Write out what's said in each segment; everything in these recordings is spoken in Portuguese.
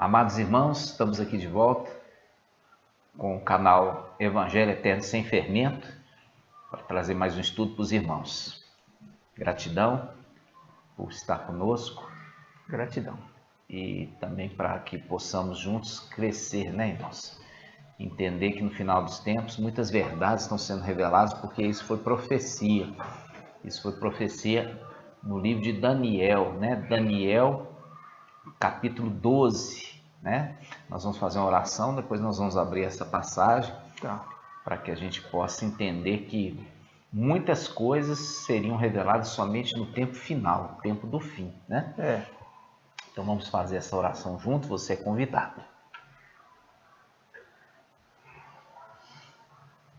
Amados irmãos, estamos aqui de volta com o canal Evangelho Eterno Sem Fermento para trazer mais um estudo para os irmãos. Gratidão por estar conosco, Gratidão. e também para que possamos juntos crescer, né, irmãos? Entender que no final dos tempos muitas verdades estão sendo reveladas, porque isso foi profecia. Isso foi profecia no livro de Daniel, né? Daniel, capítulo 12, né? Nós vamos fazer uma oração, depois nós vamos abrir essa passagem, para que a gente possa entender que muitas coisas seriam reveladas somente no tempo final, no tempo do fim, né? Então vamos fazer essa oração junto, você é convidado.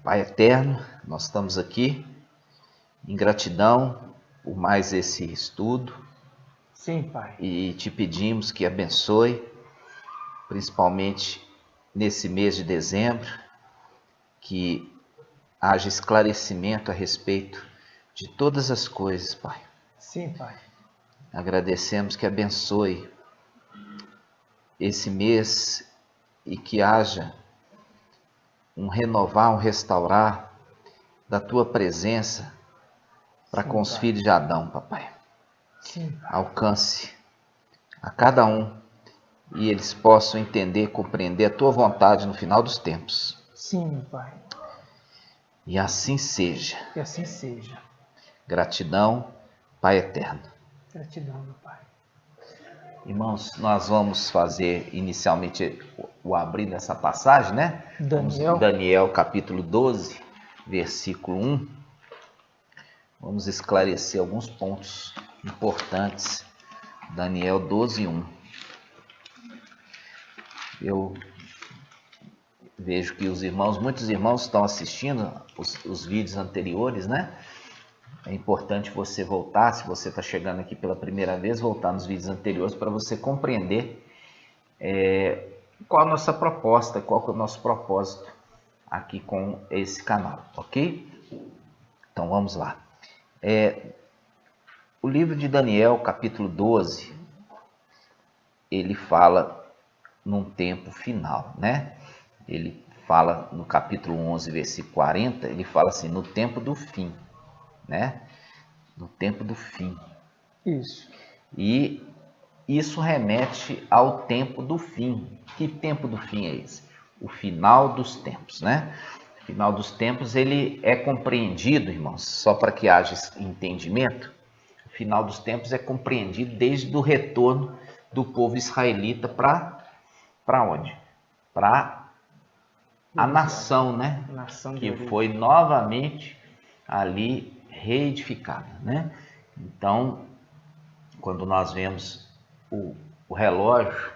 Pai eterno, nós estamos aqui em gratidão por mais esse estudo. Sim, Pai. E te pedimos que abençoe, principalmente nesse mês de dezembro, que haja esclarecimento a respeito de todas as coisas, Pai. Sim, Pai. Agradecemos que abençoe esse mês e que haja um renovar, um restaurar da Tua presença para com os filhos de Adão, Papai. Sim, Pai. Alcance a cada um e eles possam entender, compreender a Tua vontade no final dos tempos. Sim, meu Pai. E assim seja. Que assim seja. Gratidão, Pai eterno. Gratidão, meu Pai. Irmãos, nós vamos fazer inicialmente o abrir dessa passagem, né? Daniel capítulo 12, versículo 1. Vamos esclarecer alguns pontos importantes. Daniel 12, 1. Eu vejo que muitos irmãos estão assistindo os vídeos anteriores, né? É importante você voltar, se você está chegando aqui pela primeira vez, voltar nos vídeos anteriores para você compreender qual a nossa proposta, qual é o nosso propósito aqui com esse canal, ok? Então vamos lá. O livro de Daniel, capítulo 12, ele fala num tempo final, né? Ele fala no capítulo 11, versículo 40, ele fala assim, no tempo do fim, né? No tempo do fim. Isso. E isso remete ao tempo do fim. Que tempo do fim é esse? O final dos tempos, né? O final dos tempos, ele é compreendido, irmãos, só para que haja entendimento, o final dos tempos é compreendido desde o retorno do povo israelita para onde? Para a nação, né? Que foi novamente ali reedificada, né? Então, quando nós vemos o relógio,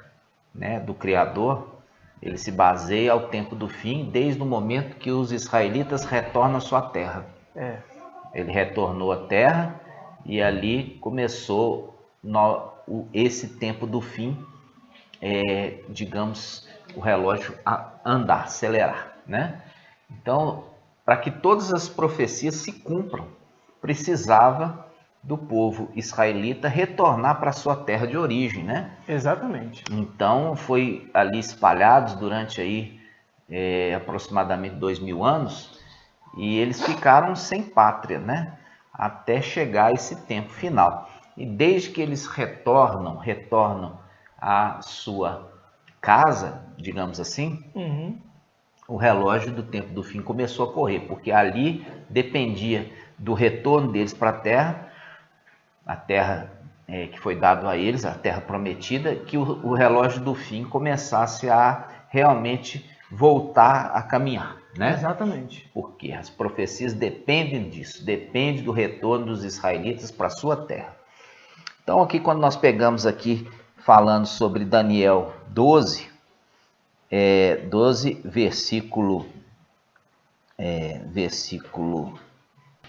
né, do Criador, ele se baseia ao tempo do fim, desde o momento que os israelitas retornam à sua terra. Ele retornou à terra e ali começou esse tempo do fim, digamos, o relógio a andar, acelerar, né? Então, para que todas as profecias se cumpram, precisava do povo israelita retornar para a sua terra de origem, né? Exatamente. Então, foi ali espalhados durante aí aproximadamente 2000 anos, e eles ficaram sem pátria, né? Até chegar esse tempo final. E desde que eles retornam à sua casa, digamos assim, o relógio do tempo do fim começou a correr, porque ali dependia do retorno deles para a terra que foi dado a eles, a terra prometida, que o relógio do fim começasse a realmente voltar a caminhar, né? Exatamente. Porque as profecias dependem disso, depende do retorno dos israelitas para a sua terra. Então aqui quando nós pegamos aqui falando sobre Daniel 12, 12 versículo,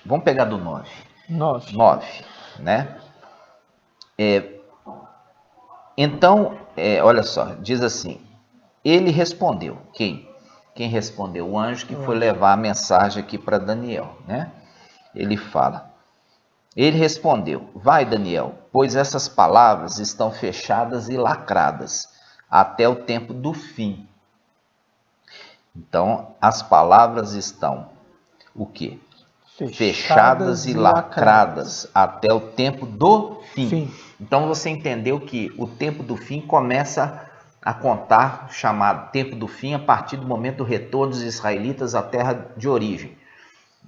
vamos pegar do 9, né? Então, olha só, diz assim, ele respondeu, quem respondeu? O anjo que foi levar a mensagem aqui para Daniel, né? Ele respondeu, vai Daniel, pois essas palavras estão fechadas e lacradas até o tempo do fim. Então, as palavras estão o quê? Fechadas e lacradas até o tempo do fim. Então, você entendeu que o tempo do fim começa a contar, chamado tempo do fim, a partir do momento do retorno dos israelitas à terra de origem,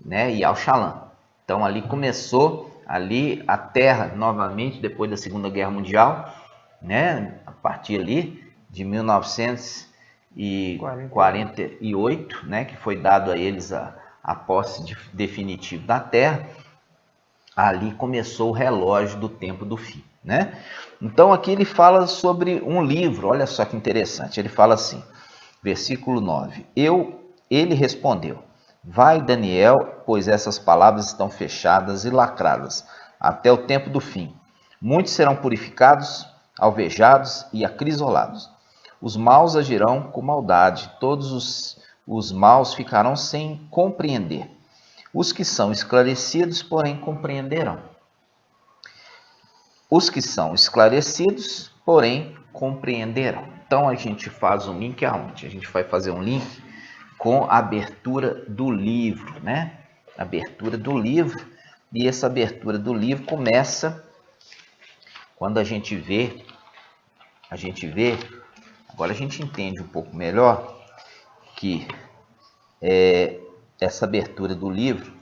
né? E ao Shalom. Então, ali começou ali a terra novamente, depois da Segunda Guerra Mundial, né? A partir ali de 1948, né? Que foi dado a eles a posse definitiva da terra. Ali começou o relógio do tempo do fim, né? Então aqui ele fala sobre um livro, olha só que interessante. Ele fala assim, versículo 9: ele respondeu: vai, Daniel, pois essas palavras estão fechadas e lacradas até o tempo do fim. Muitos serão purificados, alvejados e acrisolados. Os maus agirão com maldade, todos os maus ficarão sem compreender. Os que são esclarecidos, porém, compreenderão. Os que são esclarecidos, porém, compreenderão. Então, a gente faz um link aonde? A gente vai fazer um link com a abertura do livro, né? Abertura do livro. E essa abertura do livro começa quando a gente vê, agora a gente entende um pouco melhor que essa abertura do livro,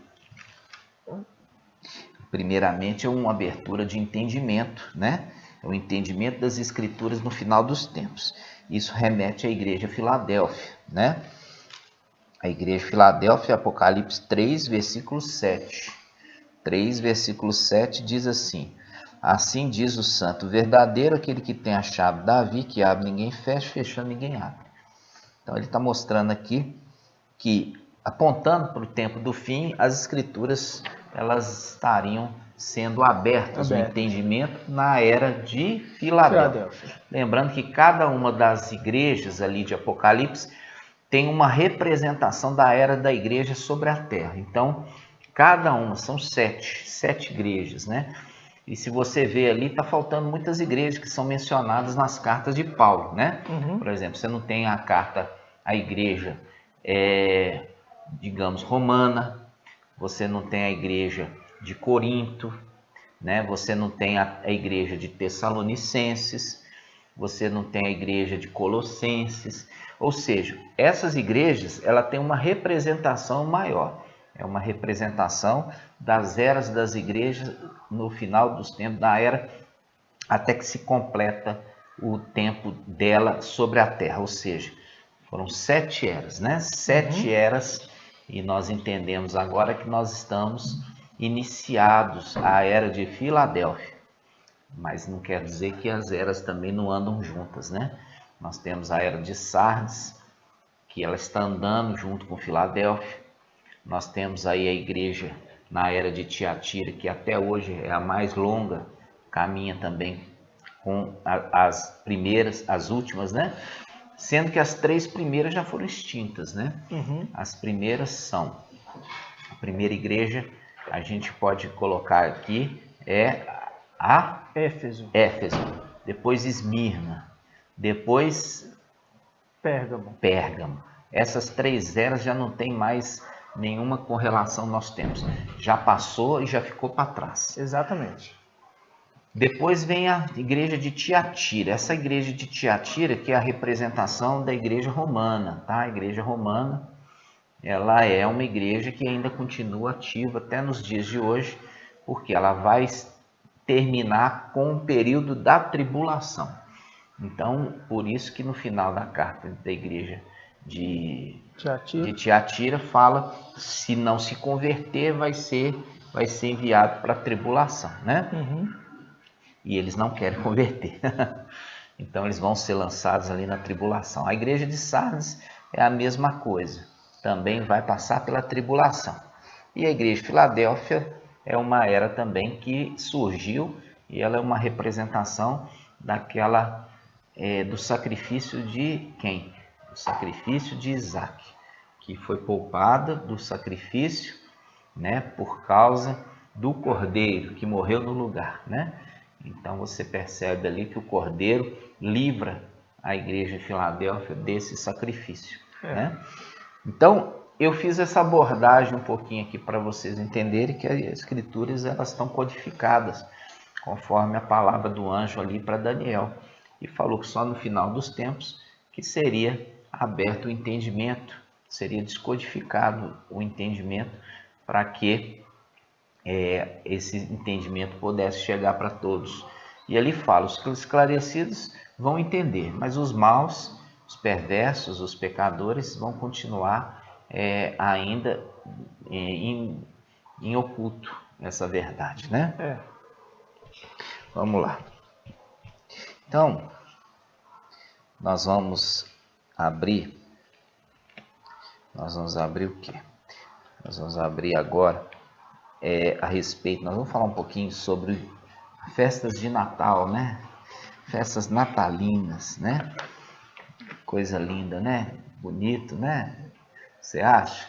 primeiramente, é uma abertura de entendimento, né? É o entendimento das Escrituras no final dos tempos. Isso remete à igreja Filadélfia, né? A igreja Filadélfia, Apocalipse 3, versículo 7. 3, versículo 7 diz assim: assim diz o santo verdadeiro, aquele que tem a chave Davi, que abre ninguém fecha, fechando ninguém abre. Então ele está mostrando aqui que, apontando para o tempo do fim, as Escrituras elas estariam sendo abertas no entendimento na era de Filadélfia. Lembrando que cada uma das igrejas ali de Apocalipse tem uma representação da era da igreja sobre a terra. Então, cada uma, são sete igrejas, né? E se você vê ali, está faltando muitas igrejas que são mencionadas nas cartas de Paulo, né? Por exemplo, você não tem a carta à igreja, digamos, romana, você não tem a igreja de Corinto, né? Você não tem a igreja de Tessalonicenses, você não tem a igreja de Colossenses. Ou seja, essas igrejas, ela tem uma representação maior. É uma representação das eras das igrejas no final dos tempos, da era até que se completa o tempo dela sobre a terra. Ou seja, foram 7 eras, né? 7 eras, e nós entendemos agora que nós estamos iniciados a era de Filadélfia. Mas não quer dizer que as eras também não andam juntas, né? Nós temos a era de Sardes, que ela está andando junto com Filadélfia. Nós temos aí a igreja na era de Tiatira, que até hoje é a mais longa, caminha também com as primeiras, as últimas, né? Sendo que as 3 primeiras já foram extintas, né? As primeiras são, a primeira igreja, a gente pode colocar aqui, é a Éfeso, depois Esmirna, depois Pérgamo. Essas 3 eras já não tem mais nenhuma correlação nós temos. Já passou e já ficou para trás. Exatamente. Depois vem a igreja de Tiatira. Essa igreja de Tiatira que é a representação da igreja romana, tá? A igreja romana, ela é uma igreja que ainda continua ativa até nos dias de hoje, porque ela vai terminar com o período da tribulação. Então, por isso que no final da carta da igreja de Tiatira fala, se não se converter, vai ser enviado para a tribulação, né? E eles não querem converter. Então, eles vão ser lançados ali na tribulação. A igreja de Sardes é a mesma coisa. Também vai passar pela tribulação. E a igreja de Filadélfia é uma era também que surgiu e ela é uma representação daquela do sacrifício de quem? O sacrifício de Isaac, que foi poupada do sacrifício, né, por causa do cordeiro que morreu no lugar, né? Então você percebe ali que o cordeiro livra à igreja de Filadélfia desse sacrifício, né? Então, eu fiz essa abordagem um pouquinho aqui para vocês entenderem que as escrituras elas estão codificadas conforme a palavra do anjo ali para Daniel. E falou que só no final dos tempos que seria aberto o entendimento, seria descodificado o entendimento para que esse entendimento pudesse chegar para todos. E ali fala, os esclarecidos vão entender, mas os maus, os perversos, os pecadores vão continuar ainda em oculto essa verdade, né? Vamos lá. Então, nós vamos abrir o quê? Nós vamos abrir agora a respeito, nós vamos falar um pouquinho sobre festas de Natal, né? Festas natalinas, né? Coisa linda, né? Bonito, né? Você acha?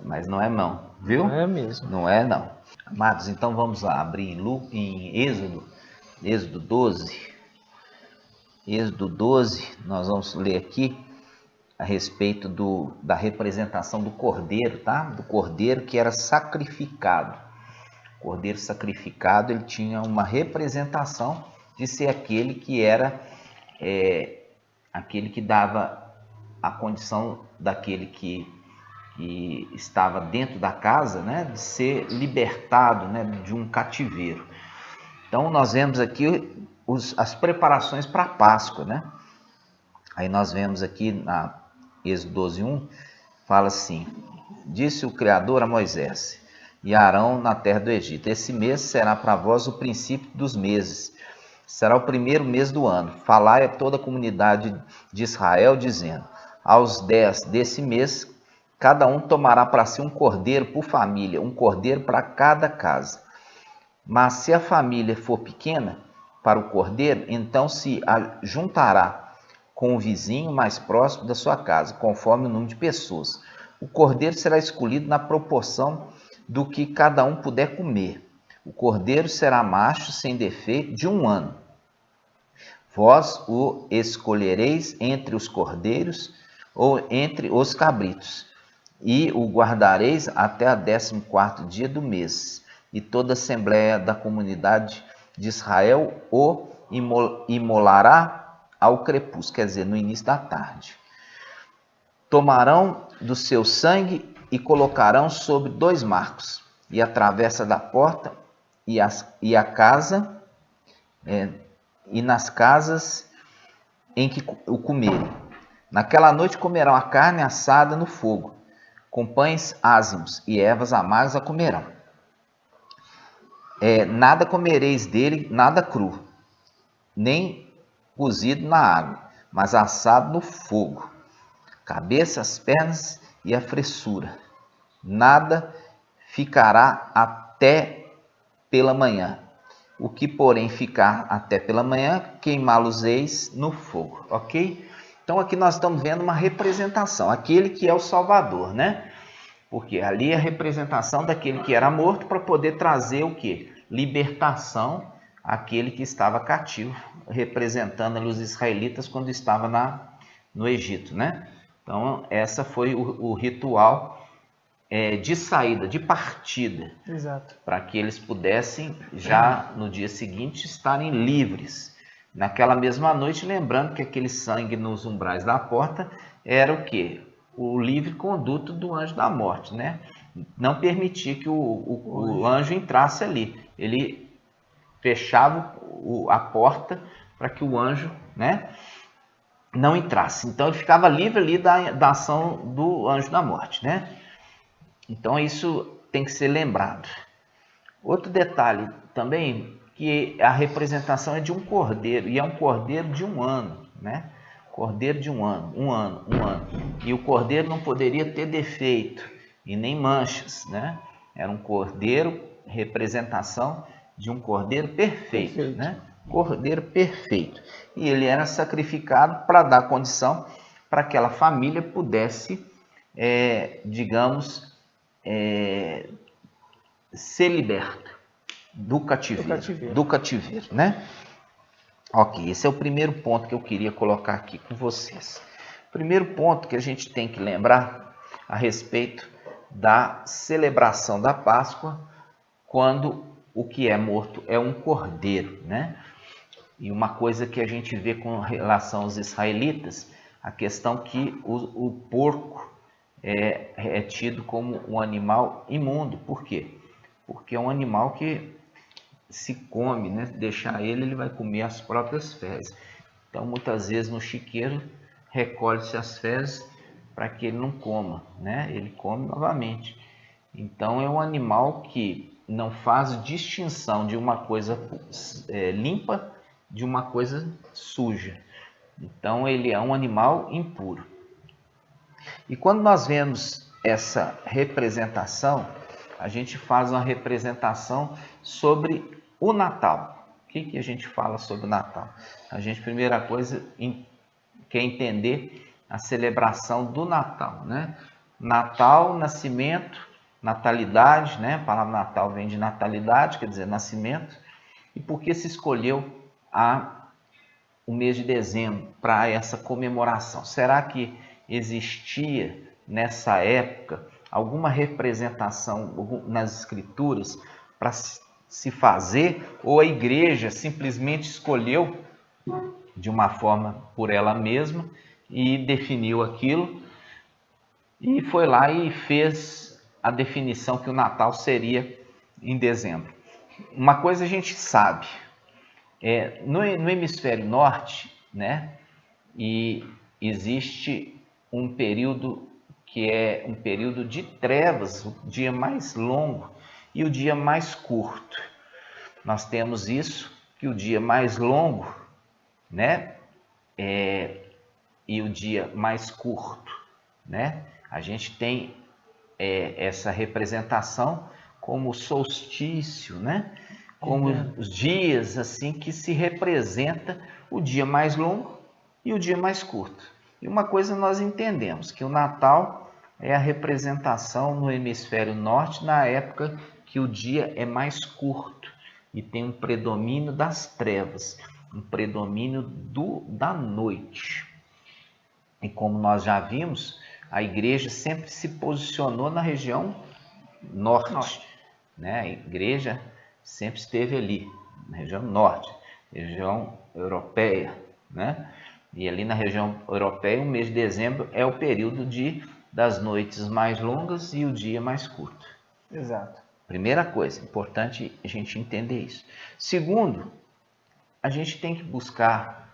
Mas não é não, viu? Não é mesmo. Não é não. Amados, então vamos lá, abrir em Êxodo 12. Êxodo 12, nós vamos ler aqui a respeito da representação do cordeiro, tá? Do cordeiro que era sacrificado. O cordeiro sacrificado, ele tinha uma representação de ser aquele que era aquele que dava a condição daquele que estava dentro da casa, né, de ser libertado, né, de um cativeiro. Então nós vemos aqui as preparações para a Páscoa, né? Aí nós vemos aqui na Êxodo 12:1, fala assim: disse o Criador a Moisés e a Arão na terra do Egito: esse mês será para vós o princípio dos meses, será o primeiro mês do ano. Falai a toda a comunidade de Israel, dizendo: aos 10 desse mês, cada um tomará para si um cordeiro por família, um cordeiro para cada casa. Mas se a família for pequena para o cordeiro, então se juntará com o vizinho mais próximo da sua casa, conforme o número de pessoas. O cordeiro será escolhido na proporção do que cada um puder comer. O cordeiro será macho, sem defeito, de 1 ano. Vós o escolhereis entre os cordeiros ou entre os cabritos, e o guardareis até o 14º dia do mês. E toda a assembleia da comunidade de Israel o imolará ao crepúsculo, quer dizer, no início da tarde. Tomarão do seu sangue e colocarão sobre 2 marcos, e a travessa da porta e a casa, e nas casas em que o comerem. Naquela noite comerão a carne assada no fogo, com pães ázimos e ervas amargas a comerão. Nada comereis dele, nada cru, nem cozido na água, mas assado no fogo, cabeça, as pernas e a fressura. Nada ficará até pela manhã. O que, porém, ficar até pela manhã, queimá-los-eis no fogo. Ok? Então, aqui nós estamos vendo uma representação. Aquele que é o Salvador, né? Porque ali é a representação daquele que era morto para poder trazer o quê? Libertação àquele que estava cativo, representando ali os israelitas quando estava no Egito, né? Então, essa foi o ritual de saída, de partida. Exato. Para que eles pudessem já no dia seguinte estarem livres. Naquela mesma noite, lembrando que aquele sangue nos umbrais da porta era o quê? O livre conduto do anjo da morte, né? Não permitia que o anjo entrasse ali. Ele fechava a porta para que o anjo, né, não entrasse. Então ele ficava livre ali da ação do anjo da morte, né? Então isso tem que ser lembrado. Outro detalhe também, que a representação é de um cordeiro, e é um cordeiro de 1 ano, né? Cordeiro de 1 ano, 1 ano, 1 ano. E o cordeiro não poderia ter defeito e nem manchas, né? Era um cordeiro, representação de um cordeiro perfeito, né? Cordeiro perfeito. E ele era sacrificado para dar condição para que aquela família pudesse, digamos, ser liberta do cativeiro, né? Ok, esse é o primeiro ponto que eu queria colocar aqui com vocês. Primeiro ponto que a gente tem que lembrar a respeito da celebração da Páscoa, quando o que é morto é um cordeiro, né? E uma coisa que a gente vê com relação aos israelitas, a questão que o porco é tido como um animal imundo. Por quê? Porque é um animal que se come, né? Deixar ele vai comer as próprias fezes. Então, muitas vezes no chiqueiro recolhe-se as fezes para que ele não coma, né? Ele come novamente. Então, é um animal que não faz distinção de uma coisa limpa de uma coisa suja. Então, ele é um animal impuro. E quando nós vemos essa representação, a gente faz uma representação sobre o Natal. O que a gente fala sobre o Natal? A gente, primeira coisa, quer entender a celebração do Natal, né? Natal, nascimento, natalidade, né? A palavra Natal vem de natalidade, quer dizer, nascimento. E por que se escolheu o mês de dezembro para essa comemoração? Será que existia nessa época alguma representação nas escrituras para se fazer, ou a igreja simplesmente escolheu de uma forma por ela mesma e definiu aquilo e foi lá e fez a definição que o Natal seria em dezembro? Uma coisa a gente sabe, no hemisfério norte, né, e existe um período que é um período de trevas, o dia mais longo e o dia mais curto. Nós temos isso, que o dia mais longo, né, e o dia mais curto, né, a gente tem essa representação como solstício, né, como os dias assim que se representa o dia mais longo e o dia mais curto. E uma coisa nós entendemos, que o Natal é a representação no hemisfério norte na época que o dia é mais curto e tem um predomínio das trevas, um predomínio da noite. E como nós já vimos, a igreja sempre se posicionou na região norte, né? A igreja sempre esteve ali, na região norte, região europeia, né? E ali na região europeia, o mês de dezembro é o período das noites mais longas e o dia mais curto. Exato. Primeira coisa, importante a gente entender isso. Segundo, a gente tem que buscar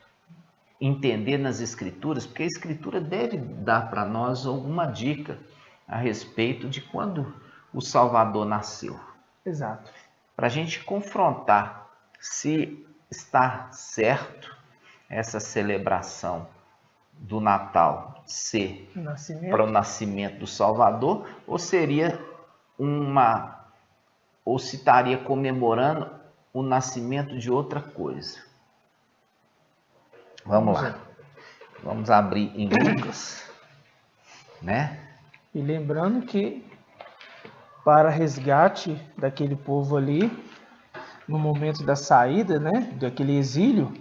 entender nas escrituras, porque a escritura deve dar para nós alguma dica a respeito de quando o Salvador nasceu. Exato. Para a gente confrontar se está certo essa celebração do Natal ser para o nascimento do Salvador, ou seria ou se estaria comemorando o nascimento de outra coisa. Vamos lá. Vamos abrir em Lucas, né? E lembrando que para resgate daquele povo ali, no momento da saída, né, daquele exílio,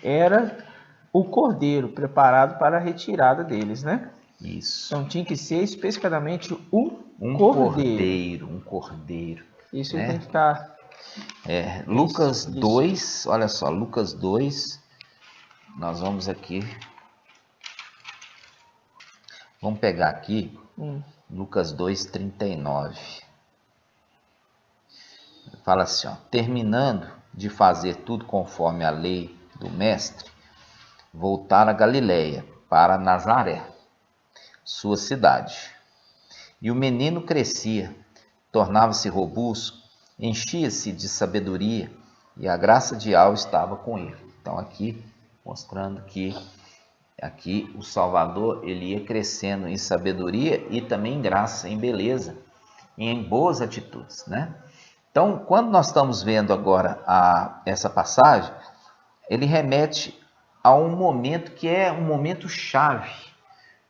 era o cordeiro preparado para a retirada deles, né? Isso. Então tinha que ser especificamente um cordeiro. Um cordeiro. Isso né? tem que ficar... Lucas 2, olha só, Lucas 2, nós vamos aqui, vamos pegar aqui, Lucas 2:39. Fala assim, ó: terminando de fazer tudo conforme a lei do mestre, voltaram a Galiléia, para Nazaré, sua cidade. E o menino crescia, tornava-se robusto, enchia-se de sabedoria, e a graça de Al estava com ele. Então aqui, mostrando que aqui o Salvador, ele ia crescendo em sabedoria e também em graça, em beleza, e em boas atitudes, né? Então, quando nós estamos vendo agora essa passagem, ele remete a um momento que é um momento chave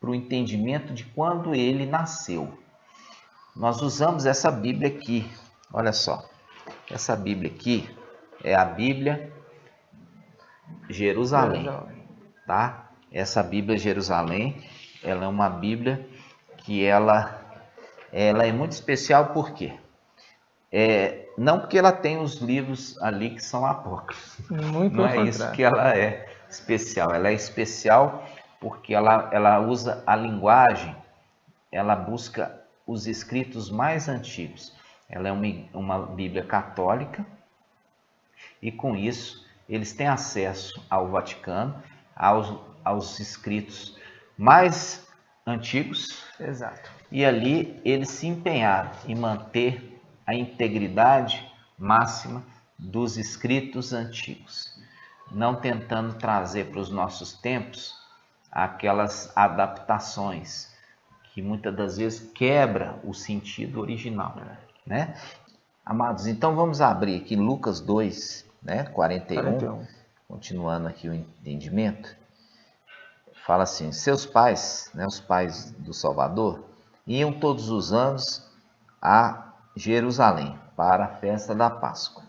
para o entendimento de quando ele nasceu. Nós usamos essa Bíblia aqui, olha só, essa Bíblia aqui é a Bíblia Jerusalém, Jerusalém. tá? Essa Bíblia Jerusalém, ela é uma Bíblia que ela é muito especial, por quê? Não porque ela tem os livros ali que são apócrifos, Muito não pelo é isso que contrário. ela é especial. Ela é especial porque ela usa a linguagem, ela busca os escritos mais antigos. Ela é uma Bíblia católica e com isso eles têm acesso ao Vaticano, aos escritos mais antigos, Exato. e ali eles se empenharam em manter a integridade máxima dos escritos antigos, não tentando trazer para os nossos tempos aquelas adaptações que muitas das vezes quebra o sentido original, né? Amados, então vamos abrir aqui Lucas 2, né, 41, 41. continuando aqui o entendimento. Fala assim: seus pais, né, os pais do Salvador, iam todos os anos a Jerusalém para a festa da Páscoa.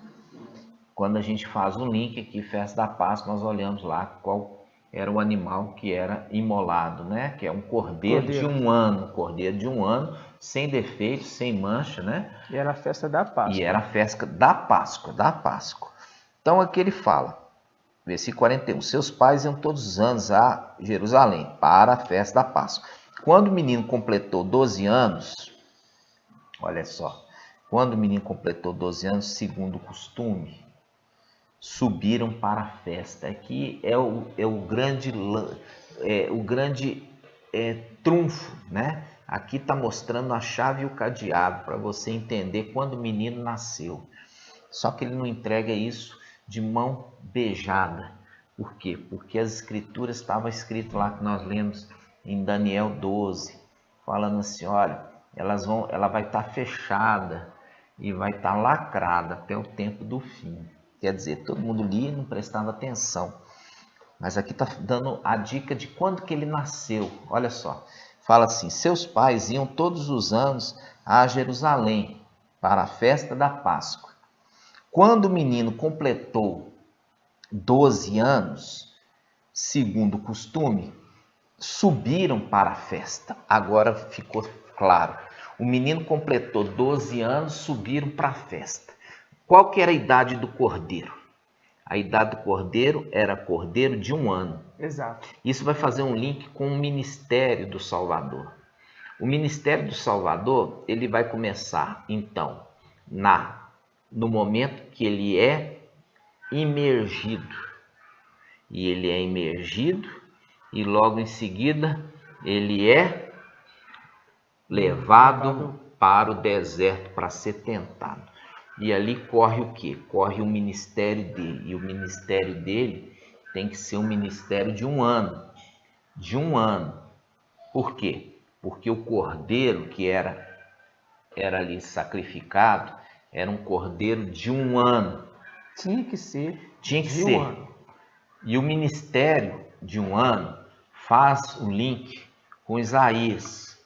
Quando a gente faz o link aqui, festa da Páscoa, nós olhamos lá qual era o animal que era imolado, né? Que é um cordeiro de um ano, sem defeito, sem mancha, né? E era a festa da Páscoa. E era a festa da Páscoa. Então aqui ele fala, versículo 41, seus pais iam todos os anos a Jerusalém para a festa da Páscoa. Quando o menino completou 12 anos, olha só, quando o menino completou 12 anos, segundo o costume, subiram para a festa. Aqui é o grande trunfo, né? Aqui está mostrando a chave e o cadeado para você entender quando o menino nasceu. Só que ele não entrega isso de mão beijada. Por quê? Porque as escrituras estavam escrito lá que nós lemos em Daniel 12, falando assim, olha, ela vai estar fechada e vai estar lacrada até o tempo do fim. Quer dizer, todo mundo lia e não prestava atenção. Mas aqui está dando a dica de quando que ele nasceu. Olha só, fala assim, seus pais iam todos os anos a Jerusalém para a festa da Páscoa. Quando o menino completou 12 anos, segundo o costume, subiram para a festa. Agora ficou claro. O menino completou 12 anos, subiram para a festa. Qual que era a idade do cordeiro? A idade do cordeiro era cordeiro de 1 ano. Exato. Isso vai fazer um link com o ministério do Salvador. O ministério do Salvador, ele vai começar, então, no momento que ele é imergido. E ele é imergido e logo em seguida ele é levado para o deserto para ser tentado. E ali corre o quê? Corre o ministério dele. E o ministério dele tem que ser um ministério de 1 ano. De 1 ano. Por quê? Porque o cordeiro que era ali sacrificado era um cordeiro de 1 ano. Tinha que ser Tinha que de ser. 1 ano. E o ministério de 1 ano faz o link com Isaías,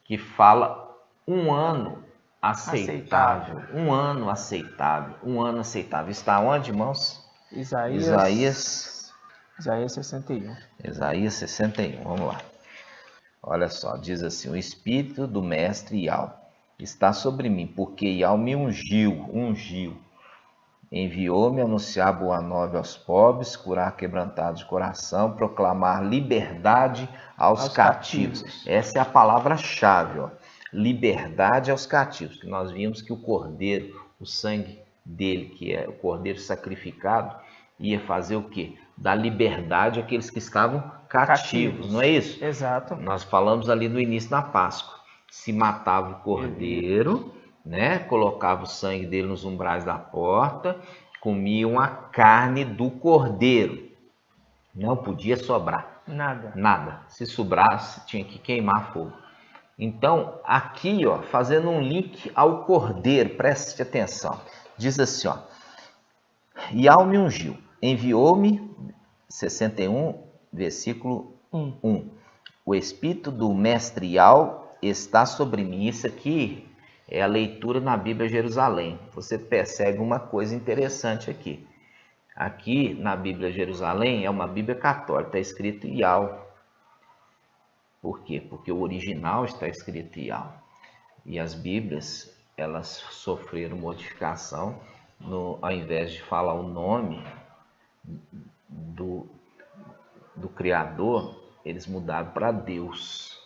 que fala 1 ano aceitável. 1 ano aceitável. 1 ano aceitável. Está onde, irmãos? Isaías 61. Isaías 61, vamos lá. Olha só, diz assim, o Espírito do Mestre Yahweh está sobre mim, porque Yahweh me ungiu. Enviou-me a anunciar boa nova aos pobres, curar quebrantados de coração, proclamar liberdade aos cativos. Essa é a palavra-chave, ó. Liberdade aos cativos. Que nós vimos que o cordeiro, o sangue dele, que é o cordeiro sacrificado, ia fazer o quê? Dar liberdade àqueles que estavam cativos, não é isso? Exato. Nós falamos ali no início da Páscoa. Se matava o cordeiro, né? Colocava o sangue dele nos umbrais da porta, comiam a carne do cordeiro. Não podia sobrar. Nada. Se sobrasse, tinha que queimar fogo. Então, aqui, ó, fazendo um link ao cordeiro, preste atenção. Diz assim, ó. Yahweh me ungiu, enviou-me, 61, versículo 1. O Espírito do Mestre Yahweh está sobre mim. Isso aqui é a leitura na Bíblia Jerusalém. Você percebe uma coisa interessante aqui. Aqui na Bíblia Jerusalém é uma Bíblia católica, está escrito Ial. Por quê? Porque o original está escrito Ial. E as Bíblias, elas sofreram modificação, ao invés de falar o nome do Criador, eles mudaram para Deus.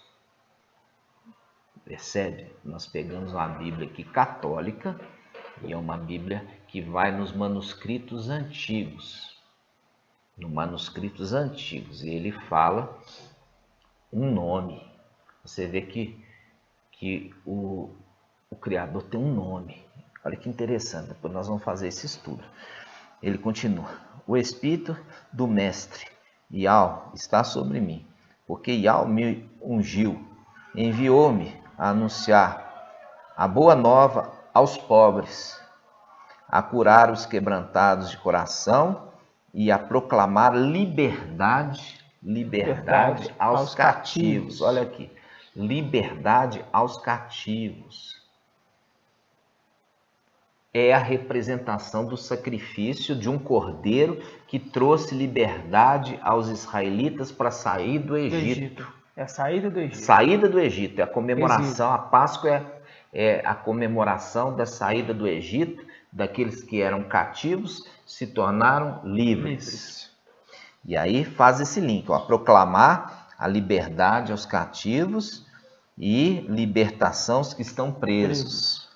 Percebe? Nós pegamos uma Bíblia aqui católica, e é uma Bíblia que vai nos manuscritos antigos. E ele fala um nome. Você vê que o Criador tem um nome. Olha que interessante, depois nós vamos fazer esse estudo. Ele continua: o Espírito do Mestre, Ial, está sobre mim, porque Ial me ungiu, enviou-me a anunciar a boa nova aos pobres, a curar os quebrantados de coração e a proclamar liberdade aos cativos. Olha aqui, liberdade aos cativos. É a representação do sacrifício de um cordeiro que trouxe liberdade aos israelitas para sair do Egito. É a saída do Egito. Saída do Egito, é a comemoração, a Páscoa é a comemoração da saída do Egito, daqueles que eram cativos se tornaram livres. E aí faz esse link, ó, proclamar a liberdade aos cativos e libertação aos que estão presos.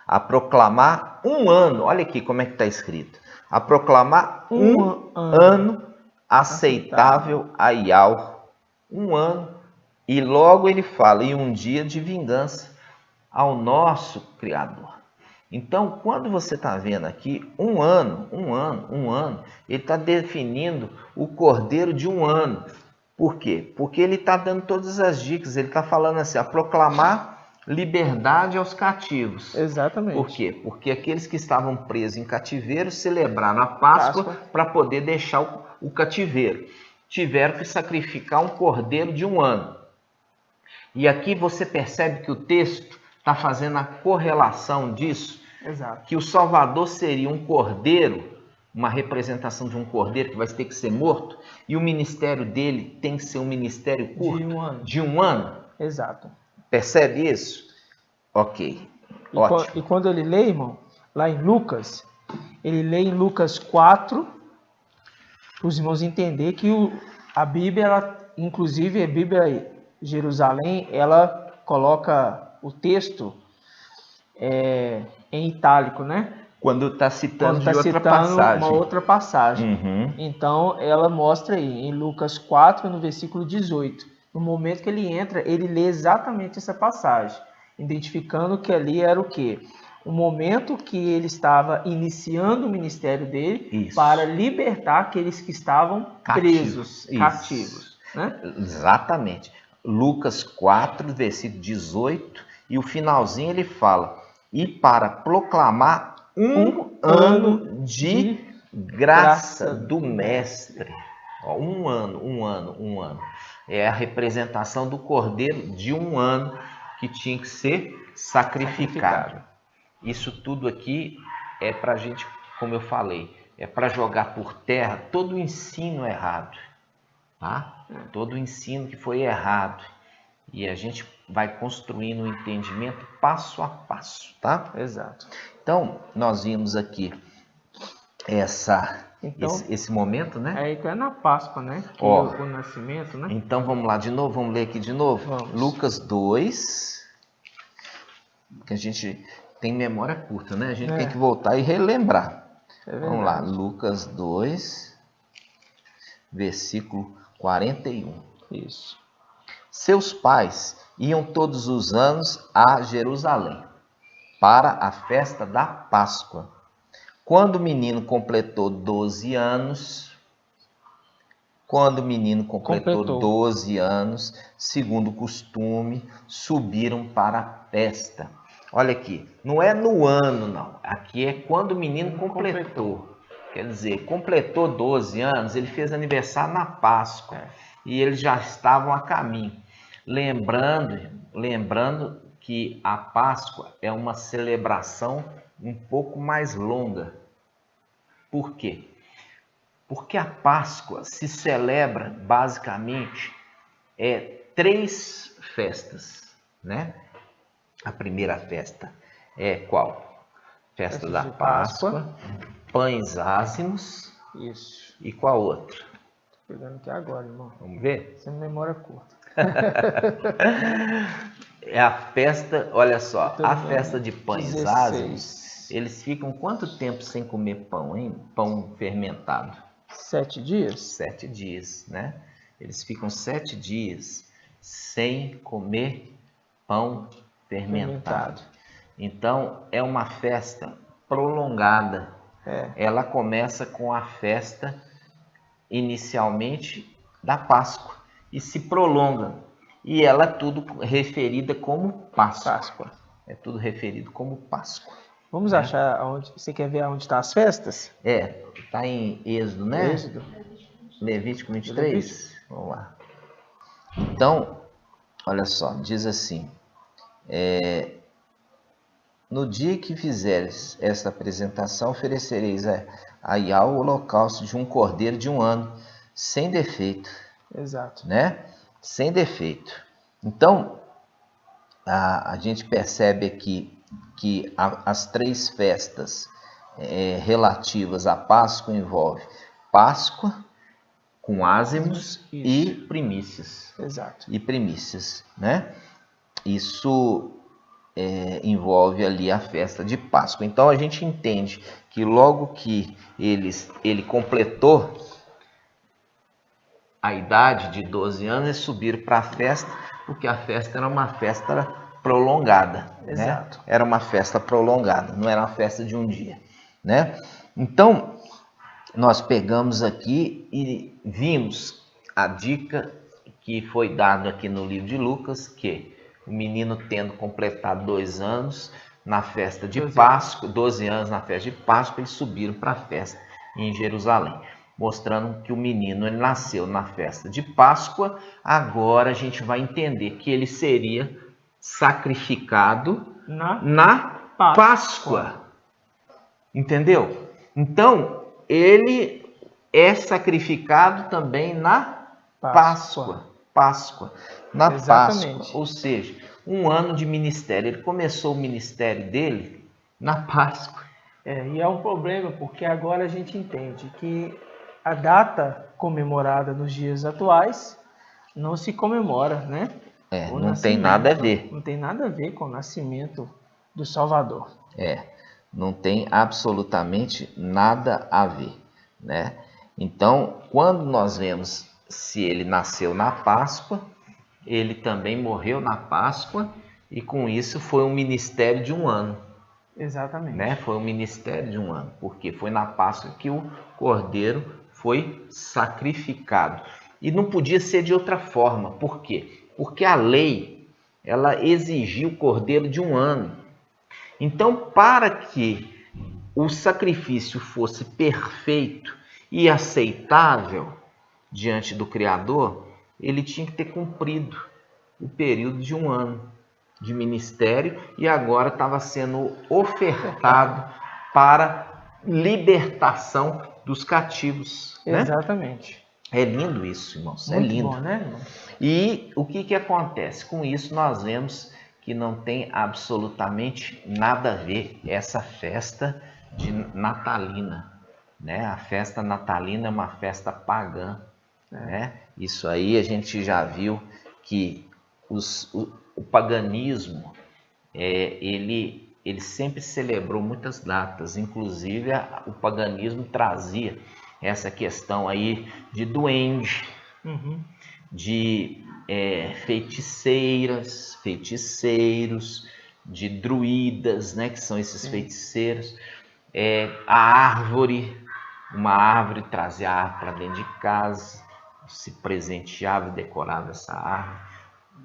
A proclamar um ano, olha aqui como é que está escrito, a proclamar um ano aceitável a Ial, um ano, e logo ele fala, e um dia de vingança ao nosso Criador. Então, quando você está vendo aqui um ano, ele está definindo o cordeiro de um ano. Por quê? Porque ele está dando todas as dicas, ele está falando assim, a proclamar liberdade aos cativos. Exatamente. Por quê? Porque aqueles que estavam presos em cativeiro celebraram a Páscoa para poder deixar o cativeiro. Tiveram que sacrificar um cordeiro de um ano. E aqui você percebe que o texto está fazendo a correlação disso. Exato. Que o Salvador seria um cordeiro, uma representação de um cordeiro que vai ter que ser morto, e o ministério dele tem que ser um ministério curto, de um ano. Exato. Percebe isso? Ok. Ótimo. E quando ele lê, irmão, lá em Lucas, ele lê em Lucas 4, para os irmãos entenderem que a Bíblia, inclusive a Bíblia Jerusalém, ela coloca o texto em itálico, né? Quando está citando uma outra passagem. Uhum. Então, ela mostra aí, em Lucas 4, no versículo 18. No momento que ele entra, ele lê exatamente essa passagem, identificando que ali era o quê? O momento que ele estava iniciando o ministério dele para libertar aqueles que estavam presos, cativos. Né? Exatamente. Lucas 4, versículo 18, e o finalzinho ele fala, e para proclamar um ano de graça do Mestre. Ó, um ano. É a representação do cordeiro de um ano que tinha que ser sacrificado. Isso tudo aqui é para a gente, como eu falei, é para jogar por terra todo o ensino errado. Tá? Todo o ensino que foi errado. E a gente vai construindo um entendimento passo a passo, tá? Exato. Então, nós vimos aqui esse momento, né? Então é na Páscoa, né? Que o nascimento, né? Então, vamos lá de novo, vamos ler aqui de novo? Vamos. Lucas 2, que a gente tem memória curta, né? A gente tem que voltar e relembrar. Vamos lá, Lucas 2, versículo 41. Isso. Seus pais iam todos os anos a Jerusalém para a festa da Páscoa. Quando o menino completou 12 anos, segundo o costume, subiram para a festa. Olha aqui, não é no ano, não. Aqui é quando o menino completou. Quer dizer, completou 12 anos, ele fez aniversário na Páscoa. E eles já estavam a caminho. Lembrando que a Páscoa é uma celebração um pouco mais longa. Por quê? Porque a Páscoa se celebra basicamente 3 festas, né? A primeira festa é qual? Festa da de Páscoa, pães ázimos. Isso. E qual outra? Tô pegando aqui agora, irmão. Vamos ver? Sem memória curta. É a festa, olha só, a festa de pães 16. ázimos. Eles ficam quanto tempo sem comer pão, hein? Pão fermentado? 7 dias? 7 dias, né? Eles ficam 7 dias sem comer pão fermentado. Então, é uma festa prolongada. Ela começa com a festa inicialmente da Páscoa e se prolonga. E ela é tudo referida como Páscoa. É tudo referido como Páscoa. Vamos achar onde. Você quer ver onde estão as festas? Está em Êxodo, né? Êxodo. Levítico 23. Vamos lá. Então, olha só, diz assim: no dia que fizeres esta apresentação, oferecereis a Yahweh o holocausto de um cordeiro de 1 ano, sem defeito. Exato. Né? Sem defeito. Então, a gente percebe aqui que as 3 festas relativas à Páscoa envolvem Páscoa com ázimos e primícias. Exato. E primícias, né? Isso envolve ali a festa de Páscoa. Então a gente entende que logo que ele completou a idade de 12 anos, eles subiram para a festa, porque a festa era uma festa prolongada. Exato. Né? Era uma festa prolongada, não era uma festa de um dia. Né? Então, nós pegamos aqui e vimos a dica que foi dada aqui no livro de Lucas, que o menino tendo completado 2 anos na festa de Páscoa, 12 anos na festa de Páscoa, eles subiram para a festa em Jerusalém, mostrando que o menino ele nasceu na festa de Páscoa. Agora a gente vai entender que ele seria sacrificado na Páscoa. Entendeu? Então, ele é sacrificado também na Páscoa. Na Exatamente. Páscoa. Ou seja, 1 ano de ministério. Ele começou o ministério dele na Páscoa. E é um problema, porque agora a gente entende que a data comemorada nos dias atuais não se comemora, né? Não tem nada a ver. Não tem nada a ver com o nascimento do Salvador. Não tem absolutamente nada a ver, né? Então, quando nós vemos se ele nasceu na Páscoa, ele também morreu na Páscoa, e com isso foi um ministério de 1 ano. Exatamente. Né? Foi um ministério de 1 ano, porque foi na Páscoa que o cordeiro foi sacrificado. E não podia ser de outra forma. Por quê? Porque a lei, ela exigia o cordeiro de 1 ano. Então, para que o sacrifício fosse perfeito e aceitável diante do Criador, ele tinha que ter cumprido o período de 1 ano de ministério, e agora estava sendo ofertado para libertação dos cativos. Né? Exatamente. É lindo isso, irmãos. Muito lindo. Bom, né, irmão? E o que acontece? Com isso nós vemos que não tem absolutamente nada a ver essa festa de natalina. Né? A festa natalina é uma festa pagã. Né? Isso aí a gente já viu que o paganismo, ele sempre celebrou muitas datas, inclusive o paganismo trazia essa questão aí de duende, de feiticeiros, de druidas, né, que são esses feiticeiros, a árvore, uma árvore trazia a árvore para dentro de casa, se presenteava e decorava essa árvore,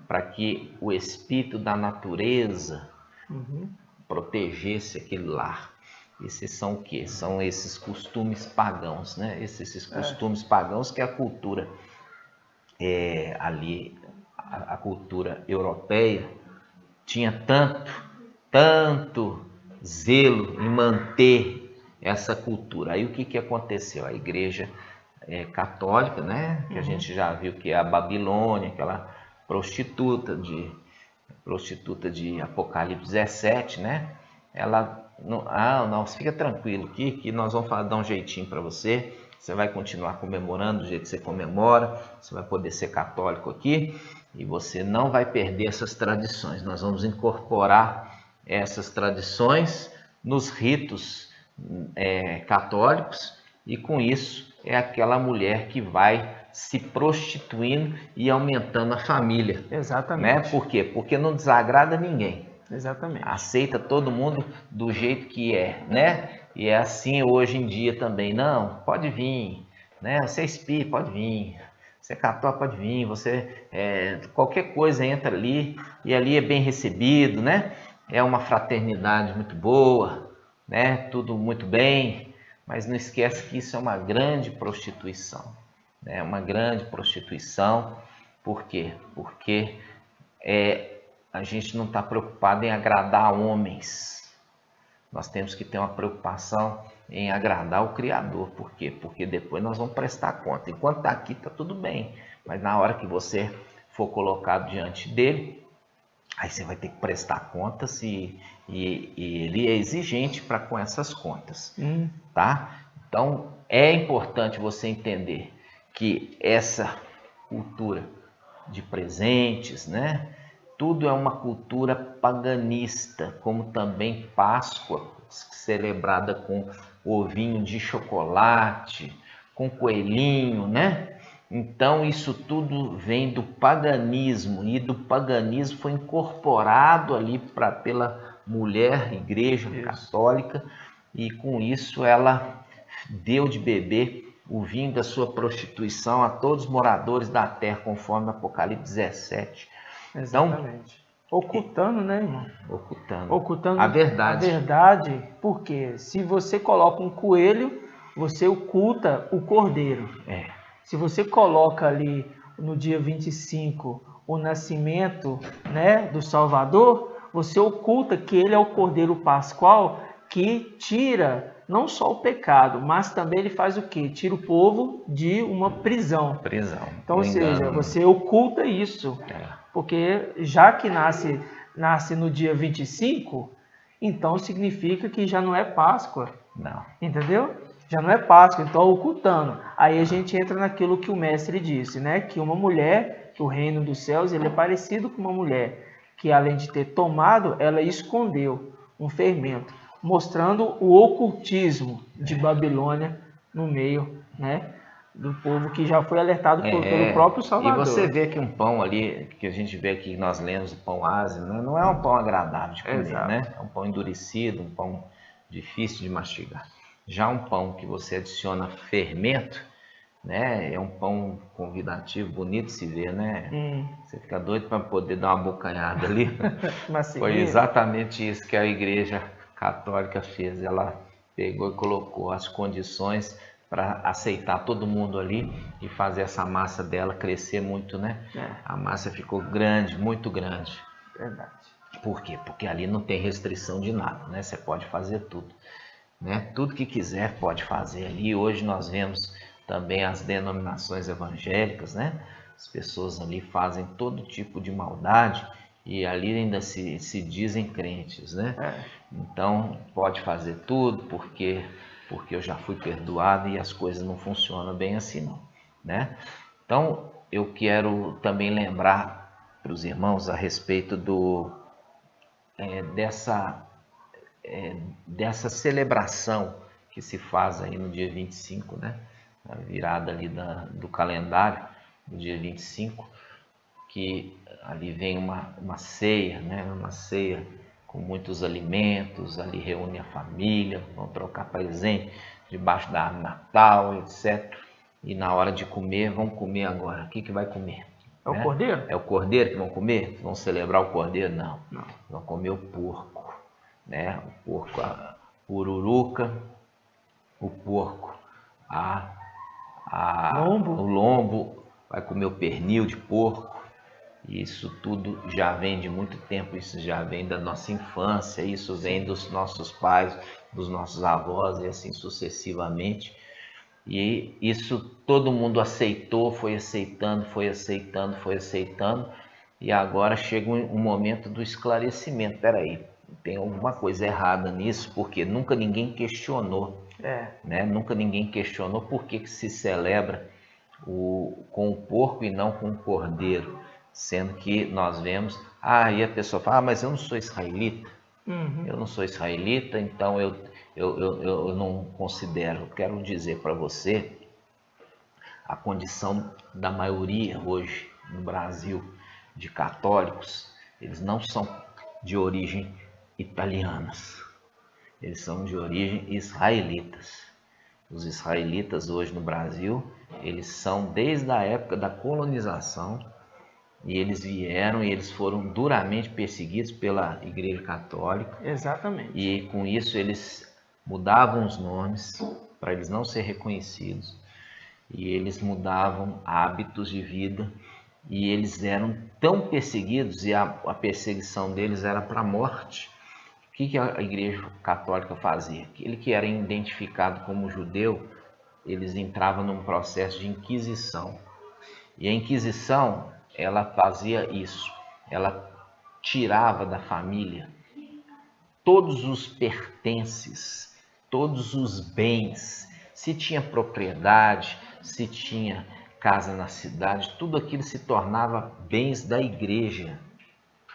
para que o espírito da natureza protegesse aquele lar. Esses são o quê? São esses costumes pagãos, né? Esses costumes pagãos que a cultura ali, a cultura europeia tinha tanto zelo em manter essa cultura. Aí o que aconteceu? A igreja católica, né? Que a gente já viu que é a Babilônia, aquela prostituta de Apocalipse 17, né? Ela não, fica tranquilo aqui, que nós vamos dar um jeitinho para você. Você vai continuar comemorando do jeito que você comemora, você vai poder ser católico aqui e você não vai perder essas tradições. Nós vamos incorporar essas tradições nos ritos católicos e com isso é aquela mulher que vai se prostituindo e aumentando a família. Exatamente. Né? Por quê? Porque não desagrada ninguém. Exatamente. Aceita todo mundo do jeito que é, né? E é assim hoje em dia também. Não, pode vir, né? Você é espírita, pode vir. Você é católico, pode vir. Você qualquer coisa entra ali e ali é bem recebido, né? É uma fraternidade muito boa, né? Tudo muito bem, mas não esquece que isso é uma grande prostituição, né? Uma grande prostituição. Por quê? Porque a gente não está preocupado em agradar homens. Nós temos que ter uma preocupação em agradar o Criador. Por quê? Porque depois nós vamos prestar conta. Enquanto está aqui, está tudo bem. Mas na hora que você for colocado diante dele, aí você vai ter que prestar contas e ele é exigente para com essas contas. Tá? Então, é importante você entender que essa cultura de presentes, né? Tudo é uma cultura paganista, como também Páscoa, celebrada com ovinho de chocolate, com coelhinho, né? Então isso tudo vem do paganismo e do paganismo foi incorporado ali pela mulher igreja católica e com isso ela deu de beber o vinho da sua prostituição a todos os moradores da terra, conforme Apocalipse 17. Exatamente. Então, ocultando, né, irmão? Ocultando a verdade. A verdade, porque se você coloca um coelho, você oculta o cordeiro. Se você coloca ali no dia 25 o nascimento, né, do Salvador, você oculta que ele é o cordeiro pascual que tira não só o pecado, mas também ele faz o quê? Tira o povo de uma prisão. Então, ou seja, você oculta isso. Porque já que nasce no dia 25, então significa que já não é Páscoa. Não. Entendeu? Já não é Páscoa, então ocultando. Aí a gente entra naquilo que o mestre disse, né? Que uma mulher, que o reino dos céus, ele é parecido com uma mulher que além de ter tomado, ela escondeu um fermento, mostrando o ocultismo de Babilônia no meio, né, do povo que já foi alertado pelo próprio Salvador. E você vê que um pão ali, que a gente vê aqui, nós lemos o pão ázimo, né? Não é um pão agradável de comer, né? É um pão endurecido, um pão difícil de mastigar. Já um pão que você adiciona fermento, né? É um pão convidativo, bonito de se ver, né? Você fica doido para poder dar uma bocanhada ali. Foi exatamente isso que a Igreja Católica fez. Ela pegou e colocou as condições para aceitar todo mundo ali e fazer essa massa dela crescer muito, né? A massa ficou grande, muito grande. Verdade. Por quê? Porque ali não tem restrição de nada, né? Você pode fazer tudo, né? Tudo que quiser pode fazer ali. Hoje nós vemos também as denominações evangélicas, né? As pessoas ali fazem todo tipo de maldade e ali ainda se dizem crentes, né? Então pode fazer tudo porque eu já fui perdoado e as coisas não funcionam bem assim não, né? Então eu quero também lembrar para os irmãos a respeito dessa celebração que se faz aí no dia 25, né? A virada ali do calendário, no dia 25, que ali vem uma ceia, né? Uma ceia com muitos alimentos, ali reúne a família, vão trocar presente debaixo da árvore de Natal, etc. E na hora de comer, vão comer agora. O que vai comer? É o cordeiro? É o cordeiro que vão comer? Vão celebrar o cordeiro? Não. Vão comer o porco, né? O porco, a pururuca, o porco, o lombo, vai comer o pernil de porco Isso tudo já vem de muito tempo, isso já vem da nossa infância, isso vem dos nossos pais, dos nossos avós e assim sucessivamente. E isso todo mundo aceitou, foi aceitando, foi aceitando, foi aceitando. E agora chega um momento do esclarecimento. Peraí, tem alguma coisa errada nisso, porque nunca ninguém questionou. Né? Nunca ninguém questionou por que se celebra com o porco e não com o cordeiro. Sendo que nós vemos, e a pessoa fala, mas eu não sou israelita. Eu não sou israelita, então eu não considero. Eu quero dizer para você a condição da maioria hoje no Brasil de católicos. Eles não são de origem italianas, eles são de origem israelitas. Os israelitas hoje no Brasil, eles são desde a época da colonização, e eles vieram e eles foram duramente perseguidos pela Igreja Católica. Exatamente. E com isso eles mudavam os nomes para eles não serem reconhecidos. E eles mudavam hábitos de vida. E eles eram tão perseguidos, e a perseguição deles era para a morte. O que a Igreja Católica fazia? Aquele que era identificado como judeu, eles entravam num processo de inquisição. E a Inquisição, ela fazia isso. Ela tirava da família todos os pertences, todos os bens. Se tinha propriedade, se tinha casa na cidade, tudo aquilo se tornava bens da igreja,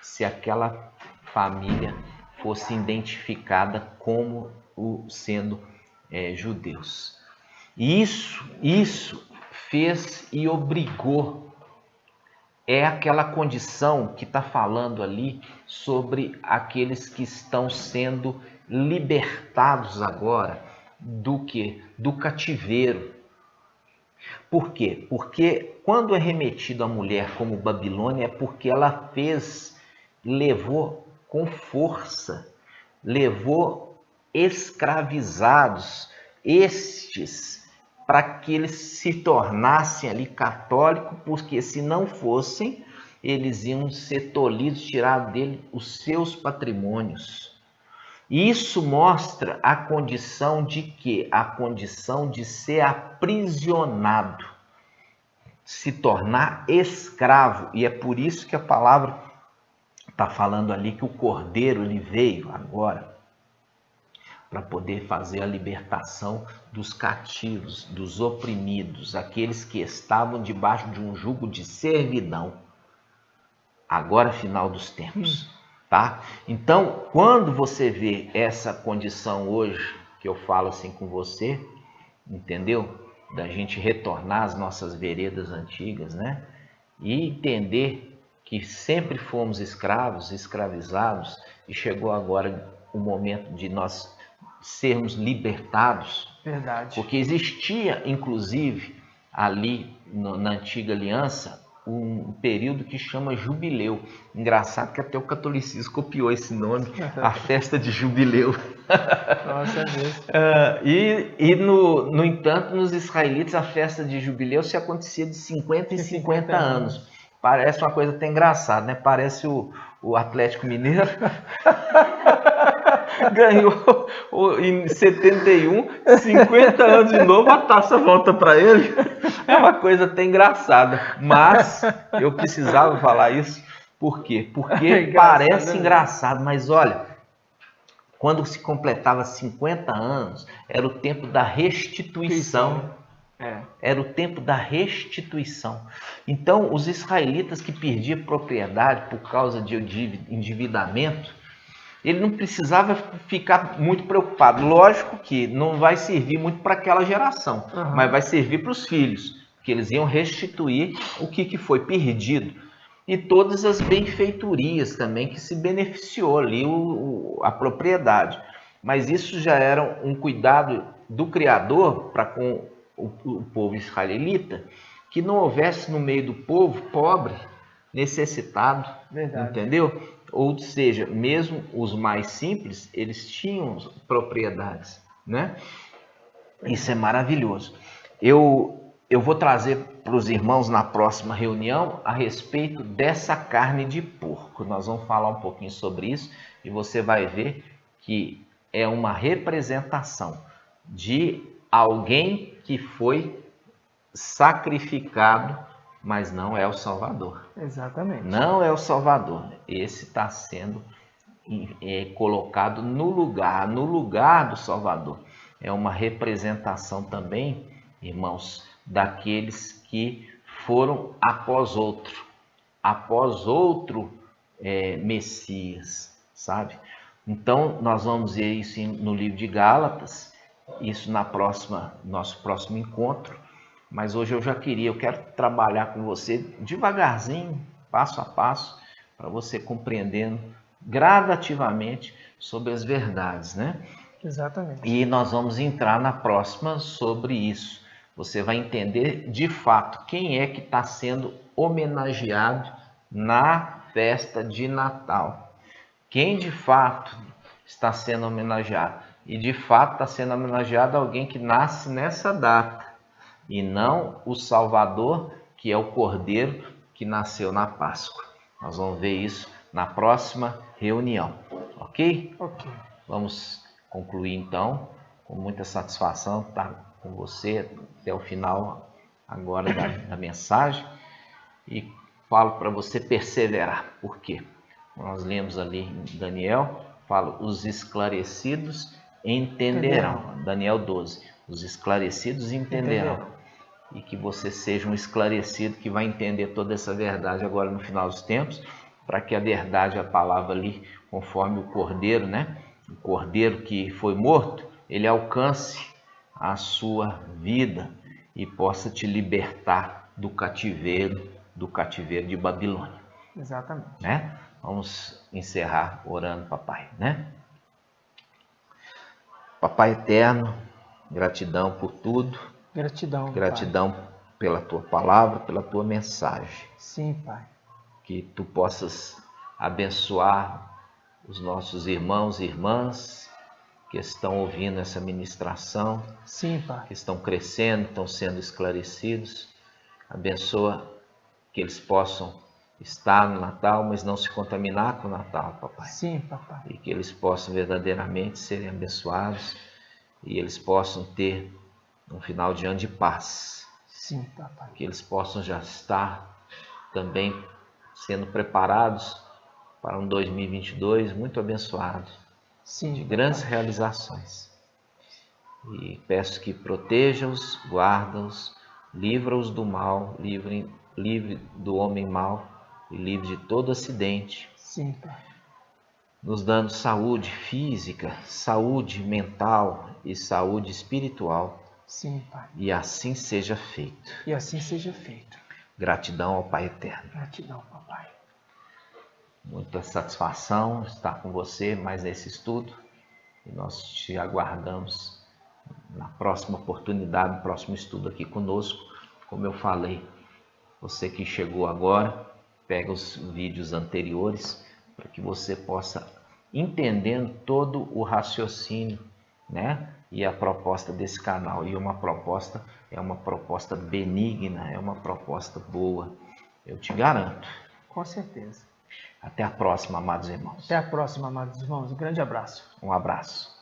se aquela família fosse identificada como sendo judeus. E isso fez e obrigou. É aquela condição que está falando ali sobre aqueles que estão sendo libertados agora do quê? Do cativeiro. Por quê? Porque quando é remetido a mulher como Babilônia, é porque ela levou com força, levou escravizados estes para que eles se tornassem ali católicos, porque se não fossem, eles iam ser tolhidos, tirar dele os seus patrimônios. E isso mostra a condição de quê? A condição de ser aprisionado, se tornar escravo. E é por isso que a palavra está falando ali que o cordeiro ele veio agora para poder fazer a libertação dos cativos, dos oprimidos, aqueles que estavam debaixo de um jugo de servidão. Agora, final dos tempos, tá? Então, quando você vê essa condição hoje, que eu falo assim com você, entendeu? Da gente retornar às nossas veredas antigas, né? E entender que sempre fomos escravos, escravizados, e chegou agora o momento de nós sermos libertados. Verdade. Porque existia, inclusive, ali na antiga aliança, um período que chama jubileu. Engraçado que até o catolicismo copiou esse nome, a festa de jubileu. Nossa, é mesmo. E no entanto, nos israelitas, a festa de jubileu se acontecia de 50 em 50 anos. Parece uma coisa até engraçada, né? Parece o Atlético Mineiro. Ganhou em 71, 50 anos de novo, a taça volta para ele. É uma coisa até engraçada, mas eu precisava falar isso. Por quê? Porque parece engraçado, mas olha, quando se completava 50 anos, era o tempo da restituição. Era o tempo da restituição. Então, os israelitas que perdiam propriedade por causa de endividamento, ele não precisava ficar muito preocupado. Lógico que não vai servir muito para aquela geração, mas vai servir para os filhos, que eles iam restituir o que foi perdido. E todas as benfeitorias também que se beneficiou ali a propriedade. Mas isso já era um cuidado do Criador para com o povo israelita, que não houvesse no meio do povo pobre, necessitado, entendeu? Ou seja, mesmo os mais simples, eles tinham propriedades, né? Isso é maravilhoso. Eu eu vou trazer para os irmãos na próxima reunião a respeito dessa carne de porco. Nós vamos falar um pouquinho sobre isso e você vai ver que é uma representação de alguém que foi sacrificado, mas não é o Salvador. Exatamente. Não é o Salvador. Esse está sendo colocado no lugar do Salvador. É uma representação também, irmãos, daqueles que foram após outro Messias, sabe? Então, nós vamos ver isso no livro de Gálatas, isso nosso próximo encontro, mas hoje eu quero trabalhar com você devagarzinho, passo a passo, para você compreendendo gradativamente sobre as verdades, né? Exatamente. E nós vamos entrar na próxima sobre isso. Você vai entender de fato quem é que está sendo homenageado na festa de Natal. Quem de fato está sendo homenageado. E de fato está sendo homenageado alguém que nasce nessa data. E não o Salvador, que é o Cordeiro que nasceu na Páscoa. Nós vamos ver isso na próxima reunião. Ok? Ok. Vamos concluir então, com muita satisfação estar com você até o final agora da mensagem, e falo para você perseverar. Por quê? Nós lemos ali em Daniel, fala, os esclarecidos entenderão. Daniel 12, os esclarecidos entenderão. E que você seja um esclarecido que vai entender toda essa verdade agora no final dos tempos, para que a verdade, a palavra ali, conforme o Cordeiro, né? O Cordeiro que foi morto, ele alcance a sua vida e possa te libertar do cativeiro de Babilônia. Exatamente. Né? Vamos encerrar orando, papai, né? Papai eterno, gratidão por tudo. Gratidão, Pai, pela tua palavra, pela tua mensagem. Sim, Pai. Que tu possas abençoar os nossos irmãos e irmãs que estão ouvindo essa ministração. Sim, Pai. Que estão crescendo, estão sendo esclarecidos. Abençoa que eles possam estar no Natal, mas não se contaminar com o Natal, papai. Sim, papai. E que eles possam verdadeiramente serem abençoados e eles possam ter um final de ano de paz. Sim, papai. Que eles possam já estar também sendo preparados para um 2022 muito abençoado. Sim, de grandes realizações. E peço que proteja-os, guarda-os, livra-os do mal, livre do homem mau e livre de todo acidente. Sim, Pai. Nos dando saúde física, saúde mental e saúde espiritual. Sim, Pai. E assim seja feito. E assim seja feito. Gratidão ao Pai Eterno. Gratidão, papai. Muita satisfação estar com você mais nesse estudo. E nós te aguardamos na próxima oportunidade, no próximo estudo aqui conosco. Como eu falei, você que chegou agora, pega os vídeos anteriores para que você possa entendendo todo o raciocínio, né? E a proposta desse canal. E uma proposta é uma proposta benigna, é uma proposta boa. Eu te garanto. Com certeza. Até a próxima, amados irmãos. Até a próxima, amados irmãos. Um grande abraço. Um abraço.